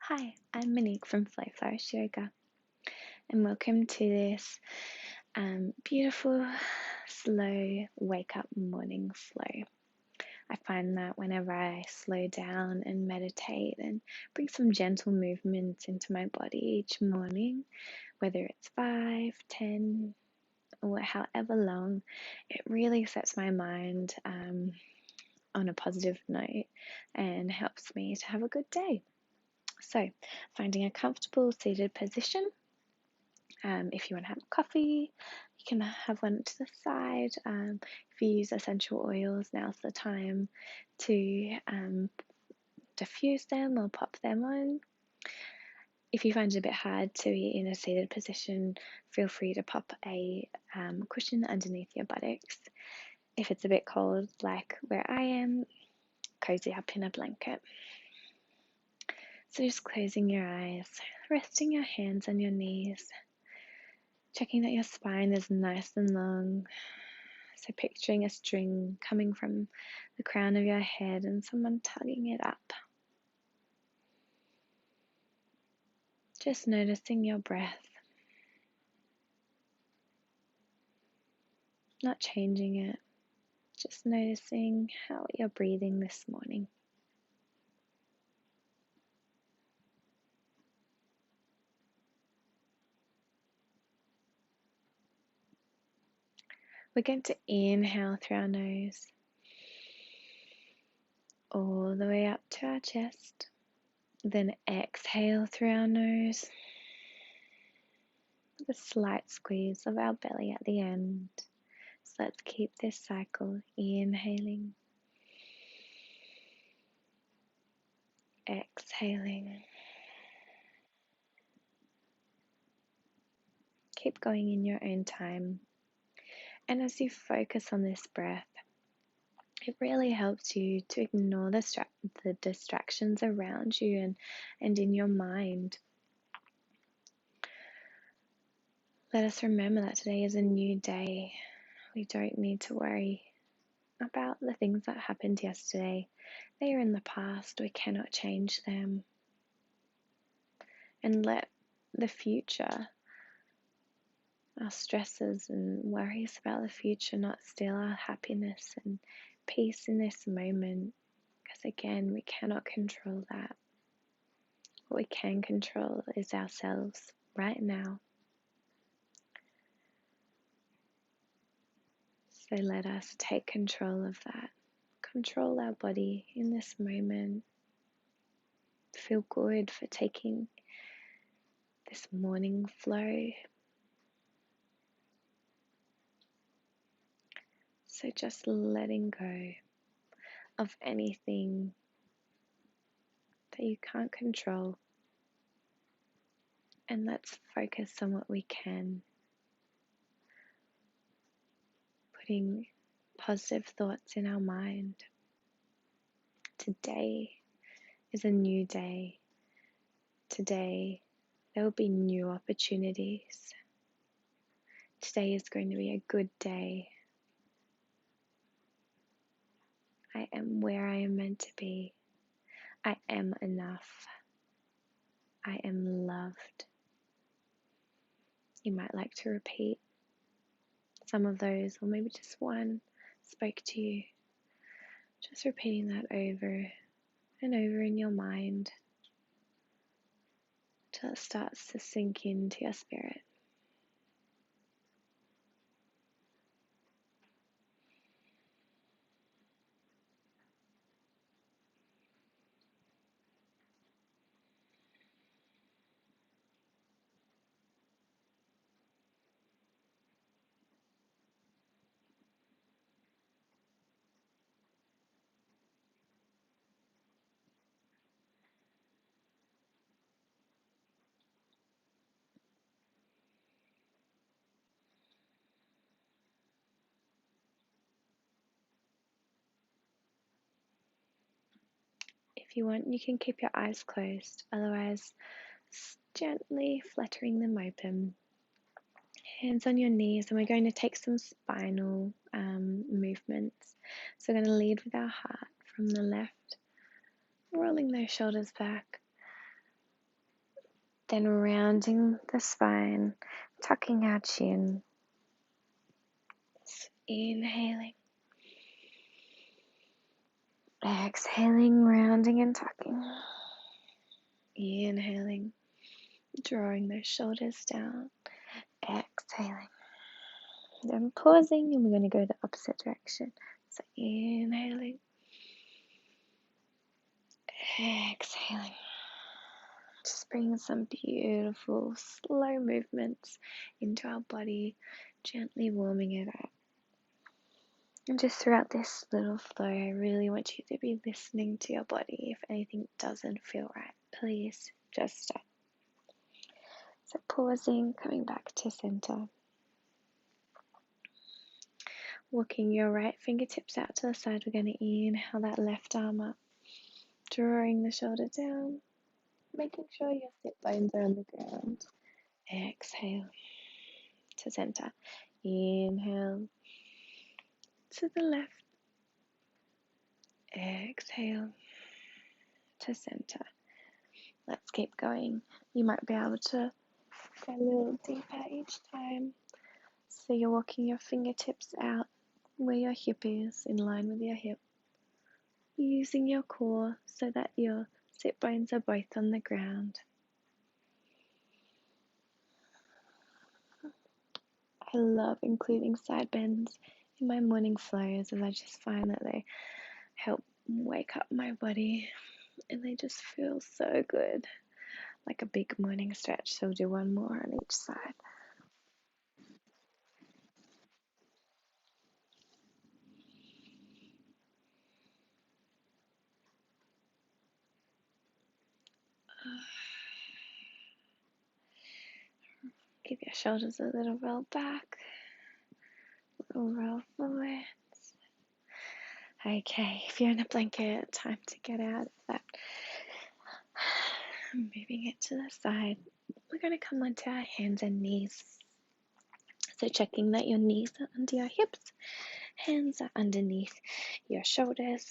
Hi, I'm Monique from Flourish Yoga, and welcome to this beautiful, slow wake up morning flow. I find that whenever I slow down and meditate and bring some gentle movements into my body each morning, whether it's 5, 10, or however long, it really sets my mind on a positive note and helps me to have a good day. So, finding a comfortable seated position. If you want to have coffee, you can have one to the side. If you use essential oils, now's the time to diffuse them or pop them on. If you find it a bit hard to be in a seated position, feel free to pop a cushion underneath your buttocks. If it's a bit cold, like where I am, cozy up in a blanket. So just closing your eyes, resting your hands on your knees, checking that your spine is nice and long. So picturing a string coming from the crown of your head and someone tugging it up. Just noticing your breath, not changing it, just noticing how you're breathing this morning. We're going to inhale through our nose, all the way up to our chest. Then exhale through our nose, with a slight squeeze of our belly at the end. So let's keep this cycle, inhaling, exhaling. Keep going in your own time. And as you focus on this breath, it really helps you to ignore the distractions around you and in your mind. Let us remember that today is a new day. We don't need to worry about the things that happened yesterday. They are in the past. We cannot change them. And let the future, our stresses and worries about the future, not steal our happiness and peace in this moment. Because again, we cannot control that. What we can control is ourselves right now. So let us take control of that. Control our body in this moment. Feel good for taking this morning flow. So just letting go of anything that you can't control. And let's focus on what we can. Putting positive thoughts in our mind. Today is a new day. Today there will be new opportunities. Today is going to be a good day. I am where I am meant to be. I am enough. I am loved. You might like to repeat some of those, or maybe just one spoke to you. Just repeating that over and over in your mind till it starts to sink into your spirit. If you want, you can keep your eyes closed, otherwise gently fluttering them open. Hands on your knees, and we're going to take some spinal movements. So we're going to lead with our heart from the left, rolling those shoulders back, Then rounding the spine, tucking our chin. Inhaling. Exhaling, rounding and tucking. Inhaling, drawing those shoulders down. Exhaling. Then pausing, and we're going to go the opposite direction. So inhaling. Exhaling. Just bringing some beautiful slow movements into our body, gently warming it up. And just throughout this little flow, I really want you to be listening to your body. If anything doesn't feel right, please just stop. So pausing, coming back to center. Walking your right fingertips out to the side. We're going to inhale that left arm up, drawing the shoulder down, making sure your sit bones are on the ground. Exhale to center. Inhale to the left. Exhale to center. Let's keep going. You might be able to go a little deeper each time. So you're walking your fingertips out where your hip is, in line with your hip. Using your core so that your sit bones are both on the ground. I love including side bends in my morning flows, as I just find that they help wake up my body and they just feel so good, like a big morning stretch. So we'll do one more on each side. Give your shoulders a little roll back, a little roll forward. Okay, if you're in a blanket, time to get out of that. Moving it to the side. We're going to come onto our hands and knees. So checking that your knees are under your hips, hands are underneath your shoulders.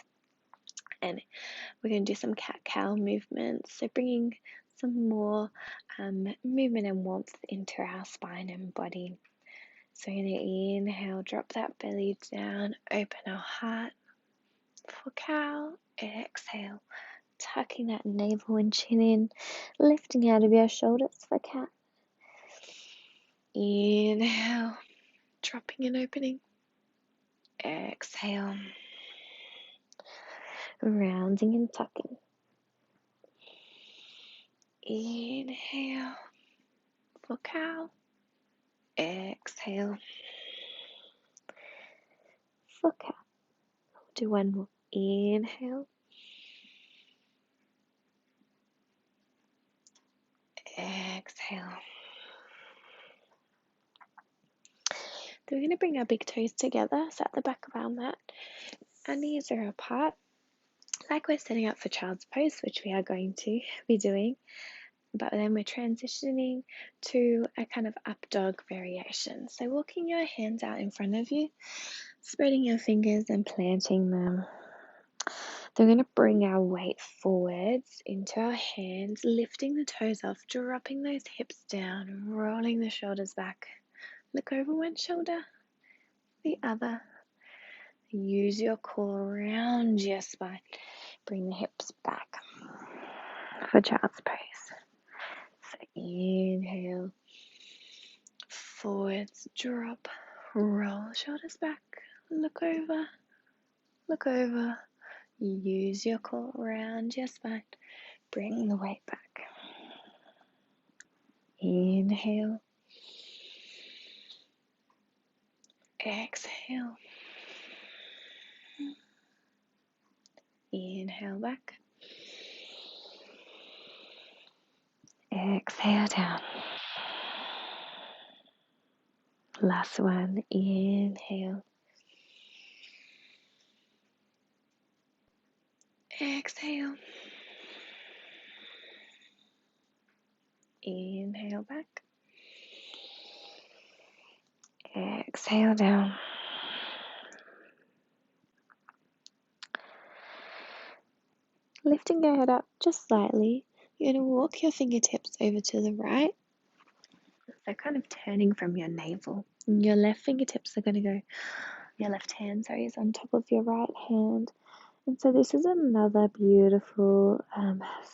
And we're going to do some cat-cow movements. So bringing some more movement and warmth into our spine and body. So we're going to inhale, drop that belly down, open our heart for cow. Exhale, tucking that navel and chin in, lifting out of your shoulders for cat. Inhale, dropping and opening. Exhale, rounding and tucking. Inhale for cow. Exhale for cat. We'll do one more. Inhale. Exhale. Then we're going to bring our big toes together, so at the back of our mat. Our knees are apart, like we're setting up for child's pose, which we are going to be doing. But then we're transitioning to a kind of up dog variation. So walking your hands out in front of you, spreading your fingers and planting them. Then we're going to bring our weight forwards into our hands, lifting the toes off, dropping those hips down, rolling the shoulders back. Look over one shoulder, the other. Use your core around your spine. Bring the hips back for child's pose. So inhale, forwards, drop, roll shoulders back, look over, use your core around your spine, bring the weight back. Inhale, exhale, inhale back, exhale down. Last one, inhale, exhale, inhale back, exhale down. Lifting your head up just slightly, You're going to walk your fingertips over to the right. So kind of turning from your navel. And your left fingertips are going to go, your left hand, sorry, is on top of your right hand. And so this is another beautiful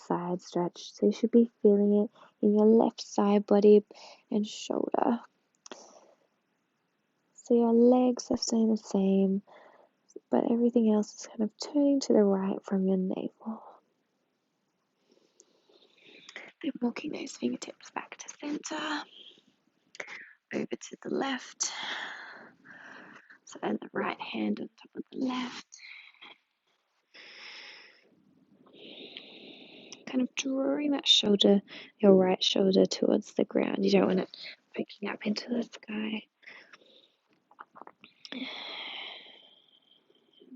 side stretch. So you should be feeling it in your left side body and shoulder. So your legs are staying the same, but everything else is kind of turning to the right from your navel. Then walking those fingertips back to center, over to the left. So then the right hand on top of the left. Kind of drawing that shoulder, your right shoulder towards the ground. You don't want it poking up into the sky.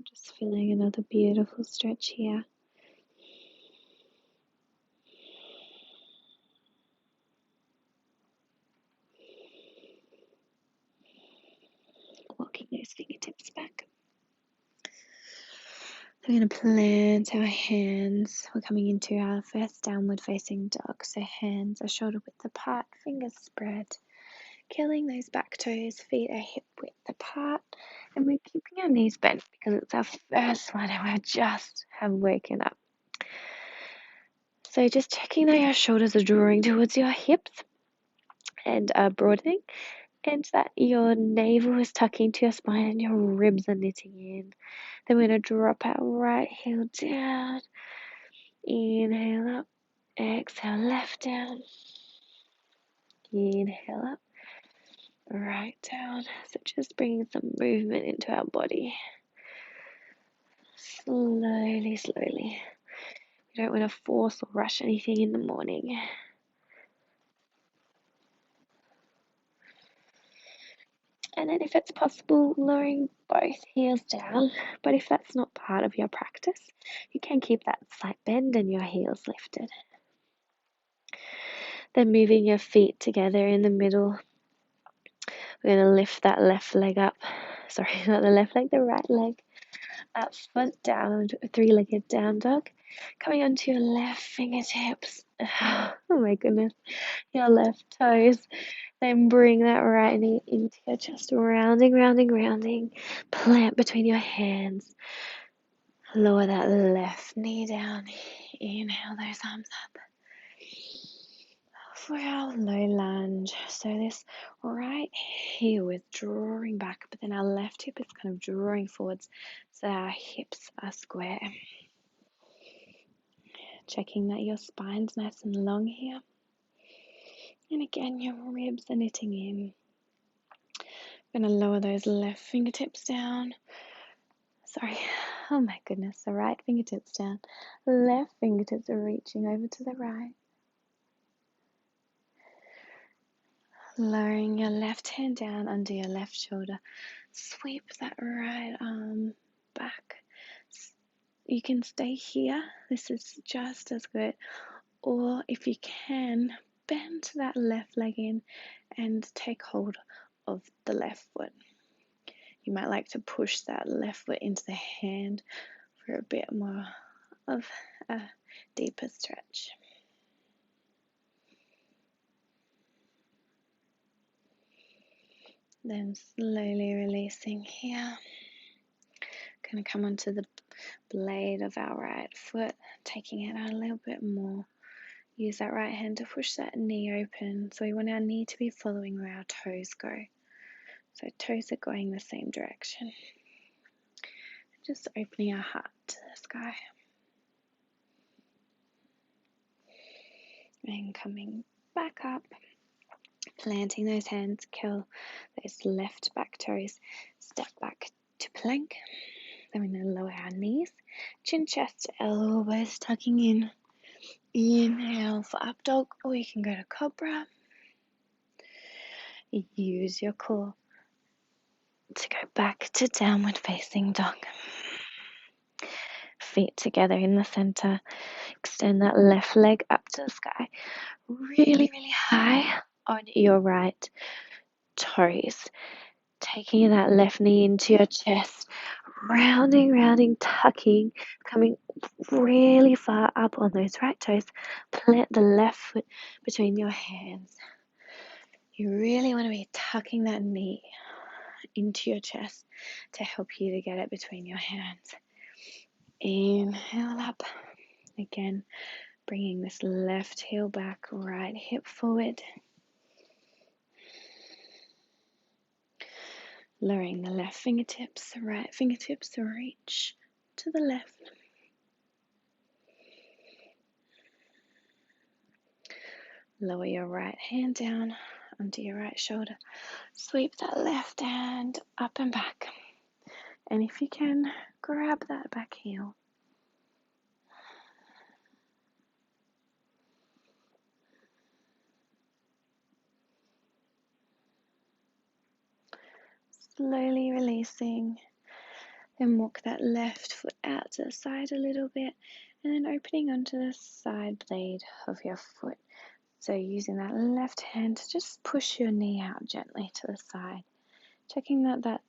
Just feeling another beautiful stretch here. Walking those fingertips back. We're going to plant our hands. We're coming into our first downward facing dog. So hands are shoulder width apart, fingers spread. Curling those back toes, feet are hip width apart. And we're keeping our knees bent because it's our first one and we just have woken up. So just checking that your shoulders are drawing towards your hips and are broadening, and that your navel is tucking to your spine and your ribs are knitting in. Then we're going to drop our right heel down. Inhale up. Exhale left down. Inhale up. Right down. So just bringing some movement into our body. Slowly, slowly. You don't want to force or rush anything in the morning. And then if it's possible, lowering both heels down. But if that's not part of your practice, you can keep that slight bend and your heels lifted. Then moving your feet together in the middle. We're going to lift that left leg up. Sorry, not the left leg, the right leg. Up, foot down, three-legged down dog. Coming onto your left fingertips. Oh my goodness. Your left toes. Then bring that right knee into your chest. Rounding, rounding, rounding. Plant between your hands. Lower that left knee down. Inhale those arms up. For our low lunge, so this right heel is drawing back, but then our left hip is kind of drawing forwards, so our hips are square. Checking that your spine's nice and long here. And again, your ribs are knitting in. I'm going to lower those left fingertips down. Sorry, oh my goodness, the right fingertips down. Left fingertips are reaching over to the right. Lowering your left hand down under your left shoulder. Sweep that right arm back. You can stay here. This is just as good. Or if you can, bend that left leg in and take hold of the left foot. You might like to push that left foot into the hand for a bit more of a deeper stretch. Then slowly releasing here. Going to come onto the blade of our right foot, taking it out a little bit more. Use that right hand to push that knee open. So we want our knee to be following where our toes go. So toes are going the same direction. Just opening our heart to the sky. And coming back up. Planting those hands, curl those left back toes. Step back to plank. Then we're going to lower our knees. Chin, chest, elbows tucking in. Inhale for up dog, or you can go to cobra. Use your core to go back to downward facing dog. Feet together in the center. Extend that left leg up to the sky. Really, really high on your right toes. Taking that left knee into your chest. rounding, tucking, coming really far up on those right toes. Plant the left foot between your hands. You really want to be tucking that knee into your chest to help you to get it between your hands. Inhale up. Again, bringing this left heel back, right hip forward. Lowering the left fingertips, the right fingertips reach to the left. Lower your right hand down onto your right shoulder. Sweep that left hand up and back. And if you can, grab that back heel. Slowly releasing. Then walk that left foot out to the side a little bit. And then opening onto the side blade of your foot. So using that left hand to just push your knee out gently to the side. Checking that that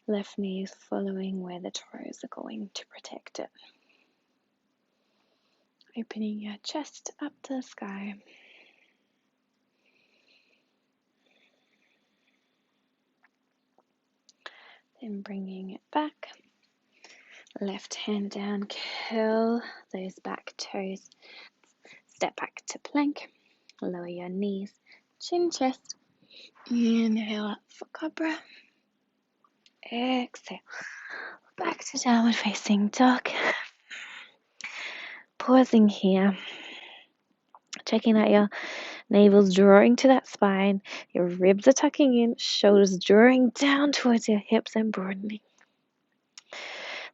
left knee is following where the toes are going to protect it. Opening your chest up to the sky. Then bringing it back. Left hand down, curl those back toes. Step back to plank. Lower your knees, chin, chest. Inhale up for cobra. Exhale. Back to downward facing dog. Pausing here. Checking out your navel's drawing to that spine. Your ribs are tucking in. Shoulders drawing down towards your hips and broadening.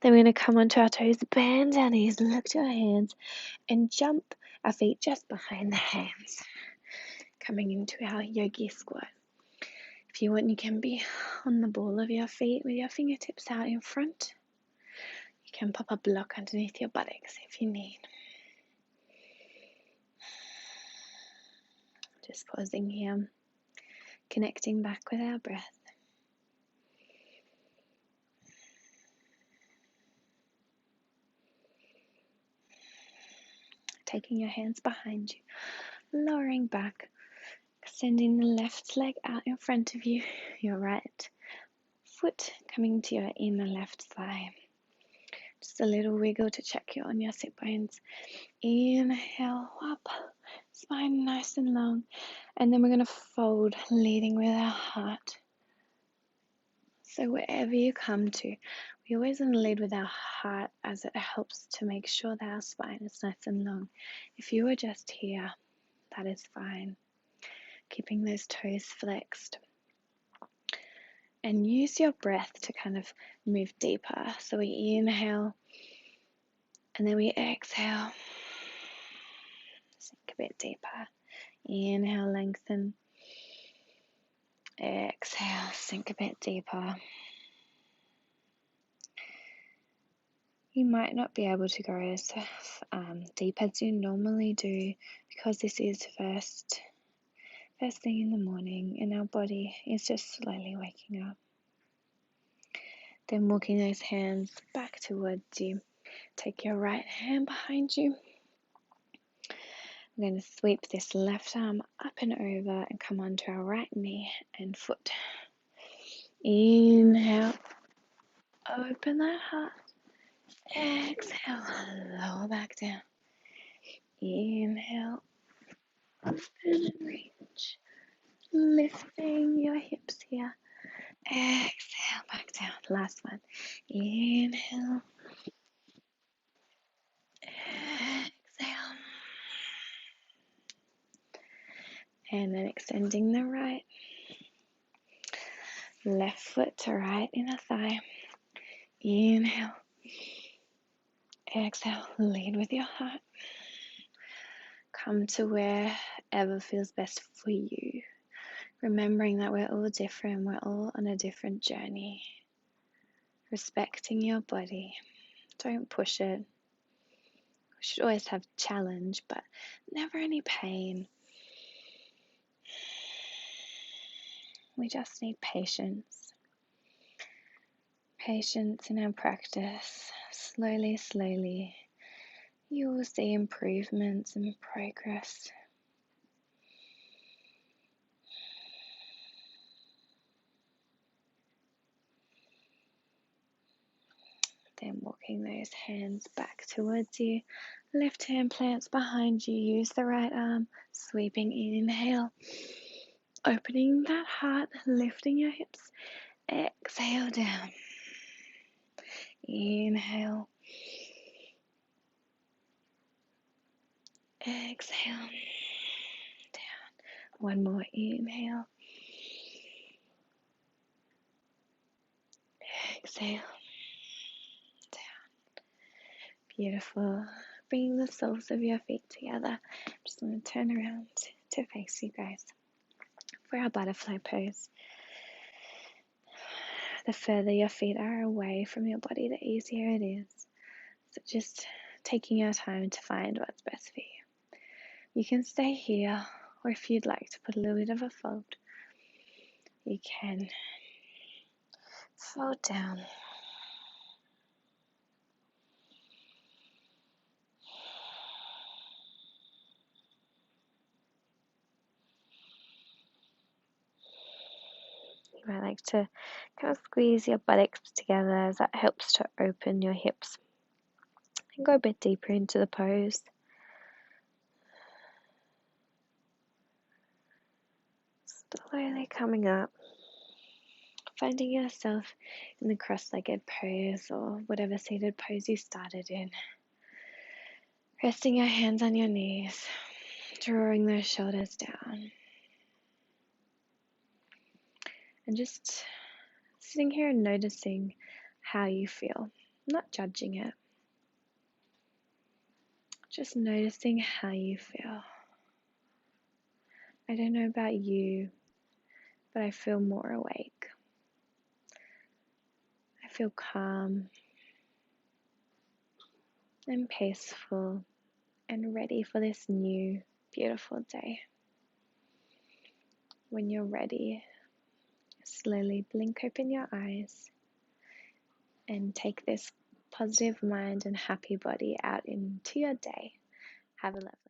Then we're going to come onto our toes. Bend our knees. Look to our hands. And jump our feet just behind the hands. Coming into our yogi squat. If you want, you can be on the ball of your feet with your fingertips out in front. You can pop a block underneath your buttocks if you need. Just pausing here, connecting back with our breath. Taking your hands behind you, lowering back, extending the left leg out in front of you, your right foot coming to your inner left thigh. Just a little wiggle to check you're on your sit bones. Inhale up, spine nice and long. And then we're going to fold, leading with our heart. So wherever you come to, we always want to lead with our heart as it helps to make sure that our spine is nice and long. If you are just here, that is fine. Keeping those toes flexed. And use your breath to kind of move deeper. So we inhale and then we exhale. Sink a bit deeper. Inhale, lengthen. Exhale, sink a bit deeper. You might not be able to go as deep as you normally do because this is first thing in the morning and our body is just slowly waking up. Then walking those hands back towards you. Take your right hand behind you. We're going to sweep this left arm up and over and come onto our right knee and foot. Inhale, open that heart. Exhale, lower back down. Inhale, open and reach. Lifting your hips here. Exhale, back down. Last one. Inhale. Exhale. And then extending the right. Left foot to right inner thigh. Inhale. Exhale. Lead with your heart. Come to wherever feels best for you. Remembering that we're all different. We're all on a different journey. Respecting your body. Don't push it. We should always have challenge, but never any pain. We just need patience. patience in our practice, slowly, slowly, you will see improvements and progress. Then walking those hands back towards you. Left hand plants behind you. Use the right arm. Sweeping inhale. Opening that heart. Lifting your hips. Exhale down. Inhale. Exhale. Down. One more inhale. Exhale. Down. Beautiful. Bringing the soles of your feet together. I'm just going to turn around to face you guys for our butterfly pose. The further your feet are away from your body, the easier it is. So just taking your time to find what's best for you. You can stay here, or if you'd like to put a little bit of a fold, you can fold down. You might like to kind of squeeze your buttocks together, as that helps to open your hips and go a bit deeper into the pose. Slowly coming up, finding yourself in the cross-legged pose or whatever seated pose you started in. Resting your hands on your knees, drawing those shoulders down. And just sitting here and noticing how you feel, not judging it. Just noticing how you feel. I don't know about you, but I feel more awake. I feel calm and peaceful and ready for this new, beautiful day. When you're ready, slowly blink open your eyes and take this positive mind and happy body out into your day. Have a lovely